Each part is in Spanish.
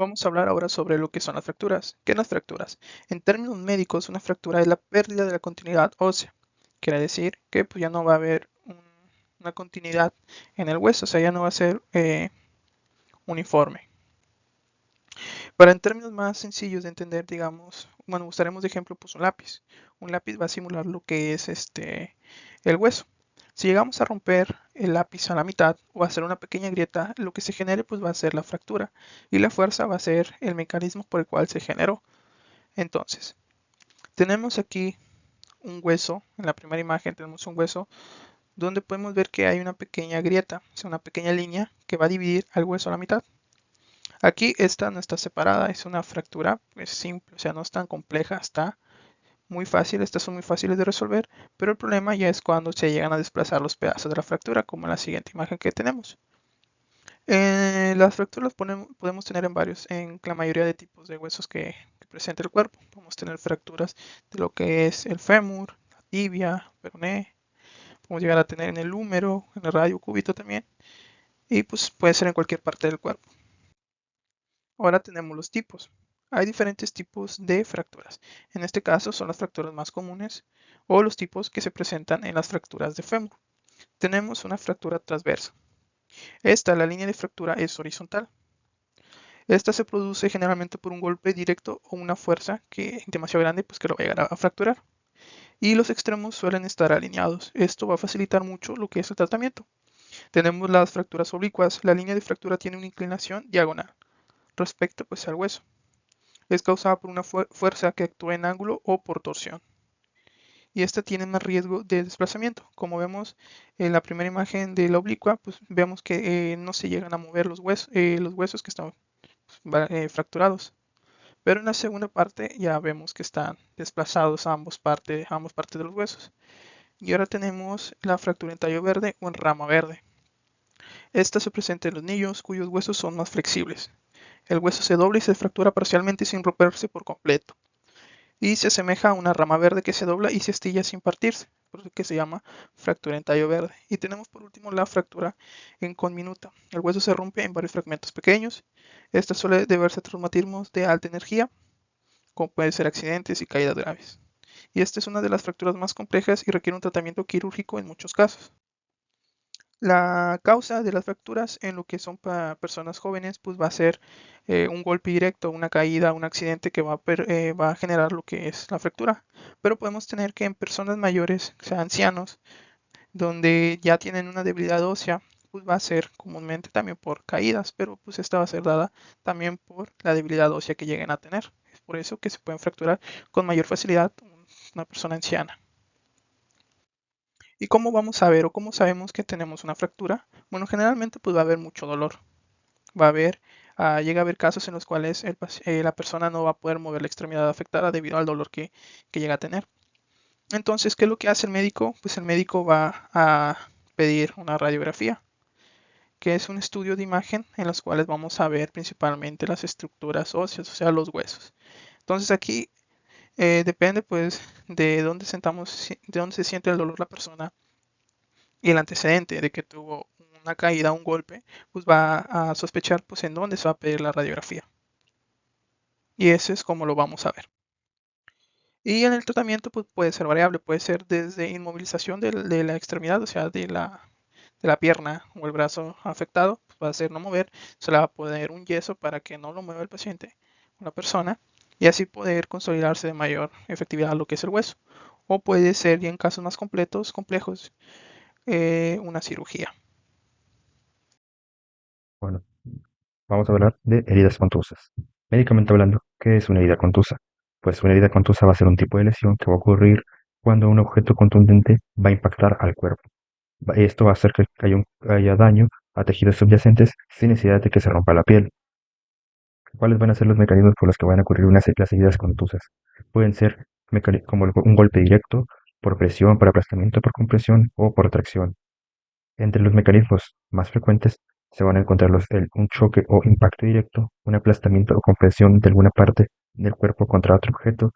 Vamos a hablar ahora sobre lo que son las fracturas. ¿Qué son las fracturas? En términos médicos, una fractura es la pérdida de la continuidad ósea. Quiere decir que pues, ya no va a haber una continuidad en el hueso, o sea, ya no va a ser uniforme. Para en términos más sencillos de entender, digamos, bueno, usaremos de ejemplo pues un lápiz. Un lápiz va a simular lo que es el hueso. Si llegamos a romper el lápiz a la mitad o a hacer una pequeña grieta, lo que se genere pues va a ser la fractura y la fuerza va a ser el mecanismo por el cual se generó. Entonces, tenemos aquí un hueso, en la primera imagen tenemos un hueso donde podemos ver que hay una pequeña grieta, o sea, una pequeña línea que va a dividir al hueso a la mitad. Aquí esta no está separada, es una fractura pues simple, o sea, no es tan compleja, está muy fácil, estas son muy fáciles de resolver, pero el problema ya es cuando se llegan a desplazar los pedazos de la fractura, como en la siguiente imagen que tenemos. Las fracturas podemos tener en la mayoría de tipos de huesos que presenta el cuerpo. Podemos tener fracturas de lo que es el fémur, la tibia, peroné, podemos llegar a tener en el húmero, en el radio cúbito también, y pues puede ser en cualquier parte del cuerpo. Ahora tenemos los tipos. Hay diferentes tipos de fracturas. En este caso son las fracturas más comunes o los tipos que se presentan en las fracturas de fémur. Tenemos una fractura transversa. La línea de fractura es horizontal. Esta se produce generalmente por un golpe directo o una fuerza demasiado grande pues que lo va a llegar a fracturar. Y los extremos suelen estar alineados. Esto va a facilitar mucho lo que es el tratamiento. Tenemos las fracturas oblicuas. La línea de fractura tiene una inclinación diagonal respecto pues al hueso. Es causada por una fuerza que actúa en ángulo o por torsión. Y esta tiene más riesgo de desplazamiento. Como vemos en la primera imagen de la oblicua, pues vemos que no se llegan a mover los huesos que están fracturados. Pero en la segunda parte ya vemos que están desplazados ambos partes de los huesos. Y ahora tenemos la fractura en tallo verde o en rama verde. Esta se presenta en los niños cuyos huesos son más flexibles. El hueso se dobla y se fractura parcialmente sin romperse por completo. Y se asemeja a una rama verde que se dobla y se astilla sin partirse, por eso que se llama fractura en tallo verde. Y tenemos por último la fractura en conminuta. El hueso se rompe en varios fragmentos pequeños. Esta suele deberse a traumatismos de alta energía, como pueden ser accidentes y caídas graves. Y esta es una de las fracturas más complejas y requiere un tratamiento quirúrgico en muchos casos. La causa de las fracturas en lo que son para personas jóvenes pues va a ser un golpe directo, una caída, un accidente que va a generar lo que es la fractura. Pero podemos tener que en personas mayores, o sea, ancianos, donde ya tienen una debilidad ósea, pues va a ser comúnmente también por caídas, pero pues esta va a ser dada también por la debilidad ósea que lleguen a tener. Es por eso que se pueden fracturar con mayor facilidad una persona anciana. ¿Y cómo vamos a ver o cómo sabemos que tenemos una fractura? Bueno, generalmente pues va a haber mucho dolor. Va a haber, llega a haber casos en los cuales la persona no va a poder mover la extremidad afectada debido al dolor que llega a tener. Entonces, ¿qué es lo que hace el médico? Pues el médico va a pedir una radiografía, que es un estudio de imagen en los cuales vamos a ver principalmente las estructuras óseas, o sea, los huesos. Entonces aquí depende pues de dónde se siente el dolor la persona y el antecedente de que tuvo una caída, un golpe, pues va a sospechar pues en dónde se va a pedir la radiografía. Y eso es como lo vamos a ver. Y en el tratamiento pues puede ser variable, puede ser desde inmovilización de la extremidad, o sea, de la pierna o el brazo afectado, pues va a ser no mover, se le va a poner un yeso para que no lo mueva el paciente o la persona y así poder consolidarse de mayor efectividad lo que es el hueso. O puede ser, ya en casos más complejos, una cirugía. Bueno, vamos a hablar de heridas contusas. Médicamente hablando, ¿qué es una herida contusa? Pues una herida contusa va a ser un tipo de lesión que va a ocurrir cuando un objeto contundente va a impactar al cuerpo. Esto va a hacer que haya daño a tejidos subyacentes sin necesidad de que se rompa la piel. ¿Cuáles van a ser los mecanismos por los que van a ocurrir las heridas contusas? Pueden ser como un golpe directo, por presión, por aplastamiento, por compresión o por tracción. Entre los mecanismos más frecuentes se van a encontrar un choque o impacto directo, un aplastamiento o compresión de alguna parte del cuerpo contra otro objeto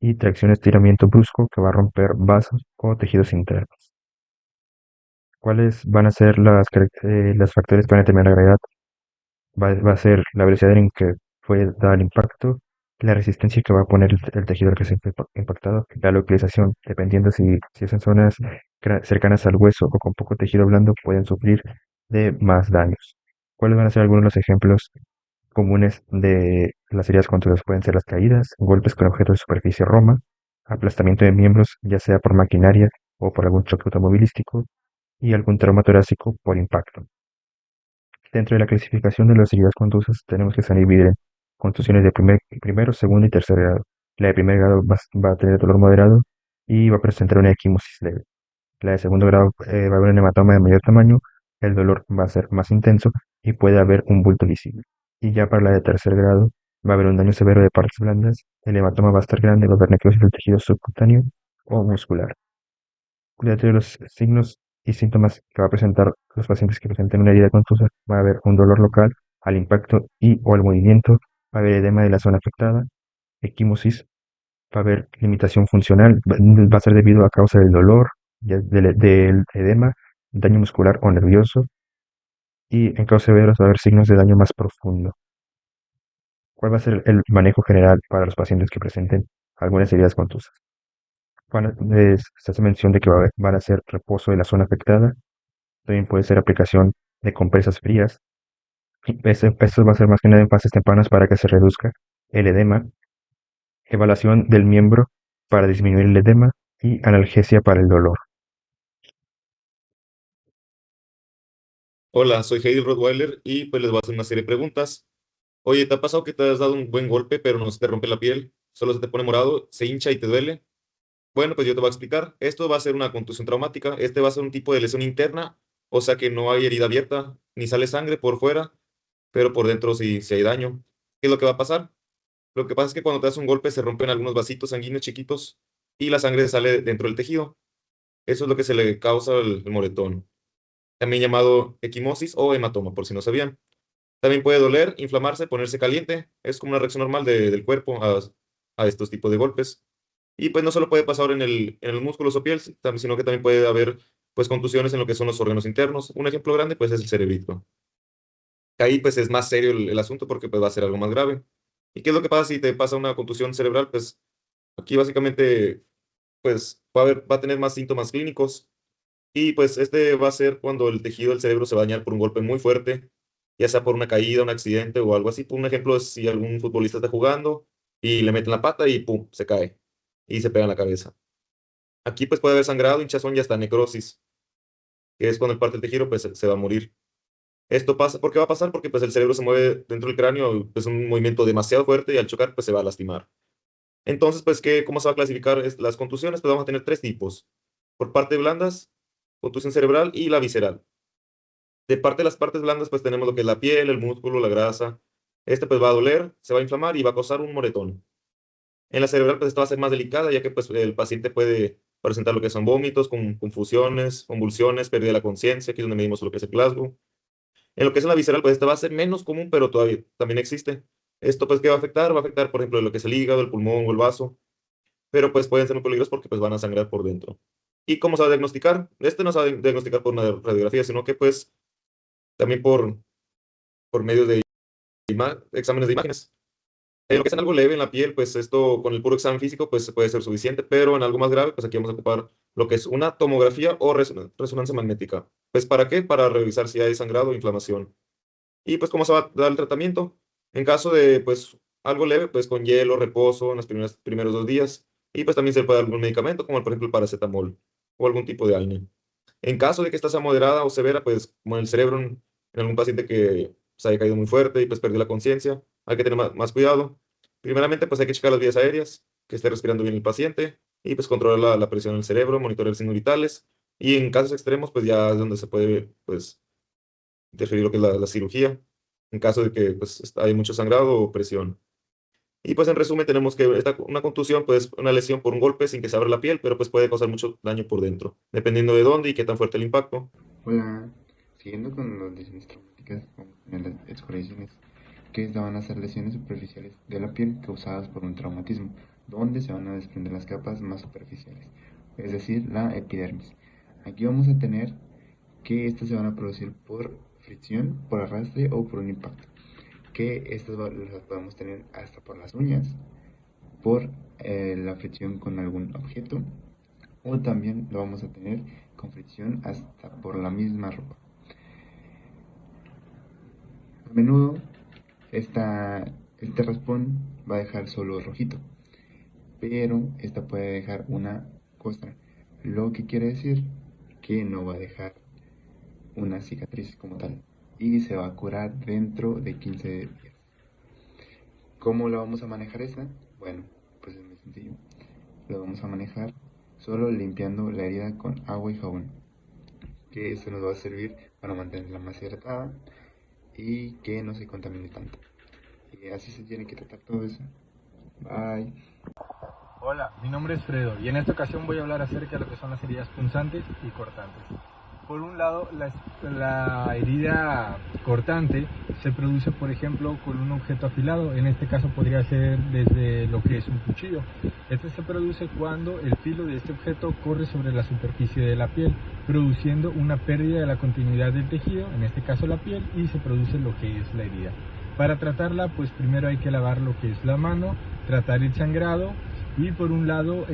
y tracción estiramiento brusco que va a romper vasos o tejidos internos. ¿Cuáles van a ser los factores que van a determinar la gravedad? Va a ser la velocidad en que fue dado el impacto, la resistencia que va a poner el tejido al que se fue impactado, la localización, dependiendo si es en zonas cercanas al hueso o con poco tejido blando, pueden sufrir de más daños. ¿Cuáles van a ser algunos de los ejemplos comunes de las heridas contusas? Pueden ser las caídas, golpes con objetos de superficie roma, aplastamiento de miembros, ya sea por maquinaria o por algún choque automovilístico, y algún trauma torácico por impacto. Dentro de la clasificación de las heridas contusas tenemos que dividir en contusiones de primero, segundo y tercer grado. La de primer grado va a tener dolor moderado y va a presentar una equimosis leve. La de segundo grado va a haber un hematoma de mayor tamaño, el dolor va a ser más intenso y puede haber un bulto visible. Y ya para la de tercer grado va a haber un daño severo de partes blandas, el hematoma va a estar grande, va a haber necrosis del tejido subcutáneo o muscular. Dentro de los signos y síntomas que va a presentar los pacientes que presenten una herida contusa, va a haber un dolor local al impacto y o al movimiento, va a haber edema de la zona afectada, equimosis, va a haber limitación funcional, va a ser debido a causa del dolor, del edema, daño muscular o nervioso, y en casos severos va a haber signos de daño más profundo. ¿Cuál va a ser el manejo general para los pacientes que presenten algunas heridas contusas? Se hace mención de que van a hacer reposo de la zona afectada. También puede ser aplicación de compresas frías. Esto va a ser más que nada en fases tempranas para que se reduzca el edema, evaluación del miembro para disminuir el edema y analgesia para el dolor. Hola, soy Heidi Rottweiler y pues les voy a hacer una serie de preguntas. Oye, ¿te ha pasado que te has dado un buen golpe, pero no se te rompe la piel? Solo se te pone morado, se hincha y te duele. Bueno, pues yo te voy a explicar. Esto va a ser una contusión traumática. Este va a ser un tipo de lesión interna, o sea que no hay herida abierta, ni sale sangre por fuera, pero por dentro sí hay daño. ¿Qué es lo que va a pasar? Lo que pasa es que cuando te das un golpe se rompen algunos vasitos sanguíneos chiquitos y la sangre sale dentro del tejido. Eso es lo que se le causa el moretón, también llamado equimosis o hematoma, por si no sabían. También puede doler, inflamarse, ponerse caliente. Es como una reacción normal del cuerpo a estos tipos de golpes. Y pues no solo puede pasar en los músculos o piel, sino que también puede haber pues contusiones en lo que son los órganos internos. Un ejemplo grande pues es el cerebrito. Ahí pues es más serio el asunto porque pues va a ser algo más grave. ¿Y qué es lo que pasa si te pasa una contusión cerebral? Pues aquí básicamente pues va a tener más síntomas clínicos. Y pues este va a ser cuando el tejido del cerebro se va a dañar por un golpe muy fuerte, ya sea por una caída, un accidente o algo así. Por un ejemplo es si algún futbolista está jugando y le meten la pata y pum, se cae y se pega en la cabeza. Aquí pues puede haber sangrado, hinchazón y hasta necrosis, que es cuando el parte del tejido pues se va a morir. Esto pasa, ¿por qué va a pasar? Porque pues el cerebro se mueve dentro del cráneo, pues un movimiento demasiado fuerte y al chocar pues se va a lastimar. Entonces, pues, ¿cómo se va a clasificar las contusiones? Pues vamos a tener tres tipos. Por parte blandas, contusión cerebral y la visceral. De parte de las partes blandas, pues tenemos lo que es la piel, el músculo, la grasa. Este pues va a doler, se va a inflamar y va a causar un moretón. En la cerebral, pues esta va a ser más delicada, ya que pues el paciente puede presentar lo que son vómitos, confusiones, convulsiones, pérdida de la conciencia, aquí es donde medimos lo que es el Glasgow. En lo que es la visceral, pues esta va a ser menos común, pero todavía también existe. Esto pues, ¿qué va a afectar? Va a afectar, por ejemplo, lo que es el hígado, el pulmón o el vaso, pero pues pueden ser muy peligrosos porque pues van a sangrar por dentro. ¿Y cómo se va a diagnosticar? Este no se va a diagnosticar por una radiografía, sino que pues también por medio de exámenes de imágenes. En lo que es en algo leve en la piel, pues esto con el puro examen físico pues puede ser suficiente, pero en algo más grave, pues aquí vamos a ocupar lo que es una tomografía o resonancia magnética. Pues ¿para qué? Para revisar si hay sangrado o inflamación. Y pues cómo se va a dar el tratamiento. En caso de pues algo leve, pues con hielo, reposo en los primeros 2 días. Y pues también se le puede dar algún medicamento, como por ejemplo el paracetamol o algún tipo de AINE. En caso de que esta sea moderada o severa, pues como en el cerebro, en algún paciente que se haya caído muy fuerte y pues perdió la conciencia, hay que tener más cuidado. Primeramente, pues hay que checar las vías aéreas, que esté respirando bien el paciente y pues controlar la presión del cerebro, monitorear signos vitales. Y en casos extremos, pues ya es donde se puede pues interferir lo que es la cirugía, en caso de que pues hay mucho sangrado o presión. Y pues en resumen tenemos que una contusión, pues una lesión por un golpe sin que se abra la piel, pero pues puede causar mucho daño por dentro, dependiendo de dónde y qué tan fuerte el impacto. Hola, siguiendo con las lesiones traumáticas, vamos a tener las excoriaciones, que van a ser lesiones superficiales de la piel causadas por un traumatismo, donde se van a desprender las capas más superficiales, es decir, la epidermis. Aquí vamos a tener que estas se van a producir por fricción, por arrastre o por un impacto. que estas las podemos tener hasta por las uñas, por la fricción con algún objeto, o también lo vamos a tener con fricción hasta por la misma ropa. A menudo este raspón va a dejar solo rojito, pero esta puede dejar una costra, lo que quiere decir que no va a dejar una cicatriz como tal y se va a curar dentro de 15 días. ¿Cómo lo vamos a manejar esta? Bueno, pues es muy sencillo. Lo vamos a manejar solo limpiando la herida con agua y jabón, que esto nos va a servir para mantenerla más hidratada y que no se contamine tanto. Y así se tiene que tratar todo eso. Bye. Hola, mi nombre es Fredo y en esta ocasión voy a hablar acerca de lo que son las heridas punzantes y cortantes. Por un lado, la herida cortante se produce, por ejemplo, con un objeto afilado. En este caso podría ser desde lo que es un cuchillo. Este se produce cuando el filo de este objeto corre sobre la superficie de la piel, produciendo una pérdida de la continuidad del tejido, en este caso la piel, y se produce lo que es la herida. Para tratarla, pues primero hay que lavar lo que es la mano, tratar el sangrado, y por un lado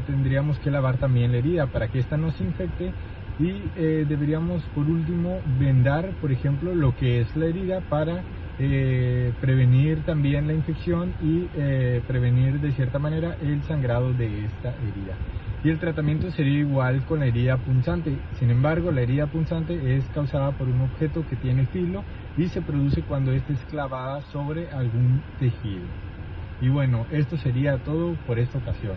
tendríamos que lavar también la herida para que ésta no se infecte. Y deberíamos por último vendar, por ejemplo, lo que es la herida para prevenir también la infección y prevenir de cierta manera el sangrado de esta herida. Y el tratamiento sería igual con la herida punzante. Sin embargo, la herida punzante es causada por un objeto que tiene filo y se produce cuando ésta es clavada sobre algún tejido. Y bueno, esto sería todo por esta ocasión.